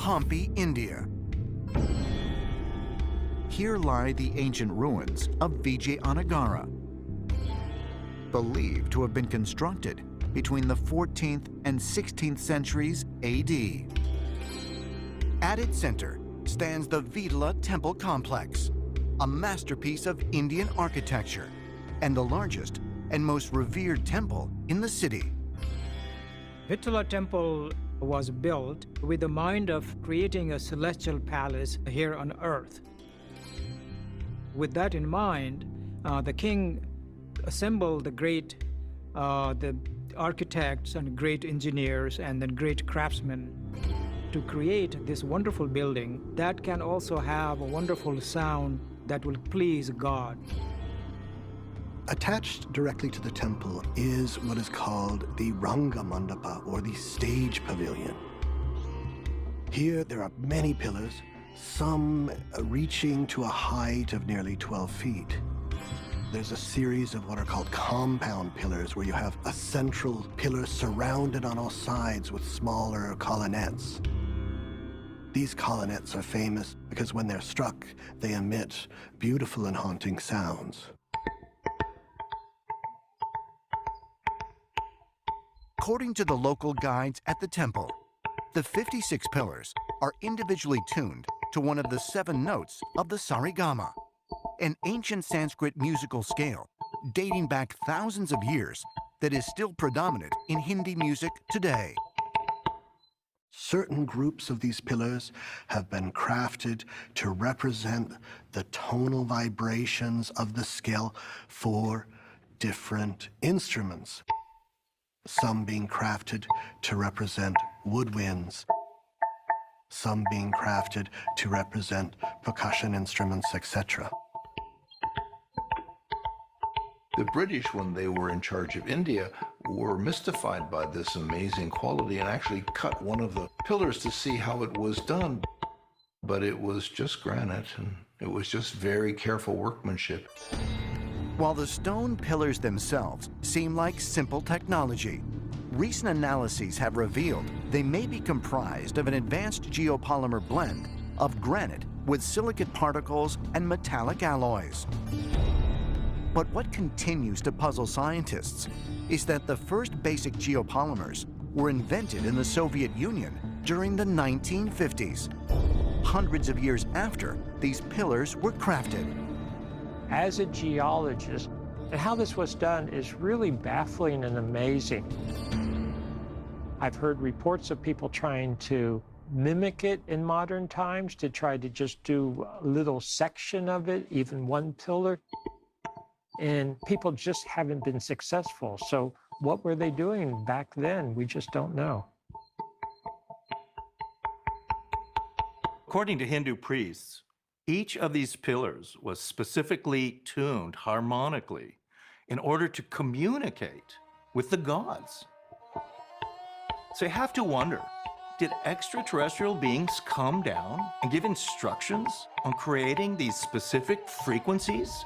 Hampi, India. Here lie the ancient ruins of Vijayanagara, believed to have been constructed between the 14th and 16th centuries AD. At its center stands the Vitala Temple Complex, a masterpiece of Indian architecture and the largest and most revered temple in the city. Vitala Temple was built with the mind of creating a celestial palace here on earth. With that in mind, the king assembled the architects and great engineers and then great craftsmen to create this wonderful building that can also have a wonderful sound that will please God. Attached directly to the temple is what is called the Ranga Mandapa, or the stage pavilion. Here there are many pillars, some reaching to a height of nearly 12 feet. There's a series of what are called compound pillars, where you have a central pillar surrounded on all sides with smaller colonnettes. These colonnettes are famous because when they're struck, they emit beautiful and haunting sounds. According to the local guides at the temple, the 56 pillars are individually tuned to one of the 7 notes of the sarigama, an ancient Sanskrit musical scale dating back thousands of years that is still predominant in Hindi music today. Certain groups of these pillars have been crafted to represent the tonal vibrations of the scale for different instruments. Some being crafted to represent woodwinds, some being crafted to represent percussion instruments, etc. The British, when they were in charge of India, were mystified by this amazing quality and actually cut one of the pillars to see how it was done. But it was just granite, and it was just very careful workmanship. While the stone pillars themselves seem like simple technology, recent analyses have revealed they may be comprised of an advanced geopolymer blend of granite with silicate particles and metallic alloys. But what continues to puzzle scientists is that the first basic geopolymers were invented in the Soviet Union during the 1950s, hundreds of years after these pillars were crafted. As a geologist, and how this was done is really baffling and amazing. I've heard reports of people trying to mimic it in modern times, to try to just do a little section of it, even one pillar. And people just haven't been successful. So what were they doing back then? We just don't know. According to Hindu priests, each of these pillars was specifically tuned harmonically in order to communicate with the gods. So you have to wonder, did extraterrestrial beings come down and give instructions on creating these specific frequencies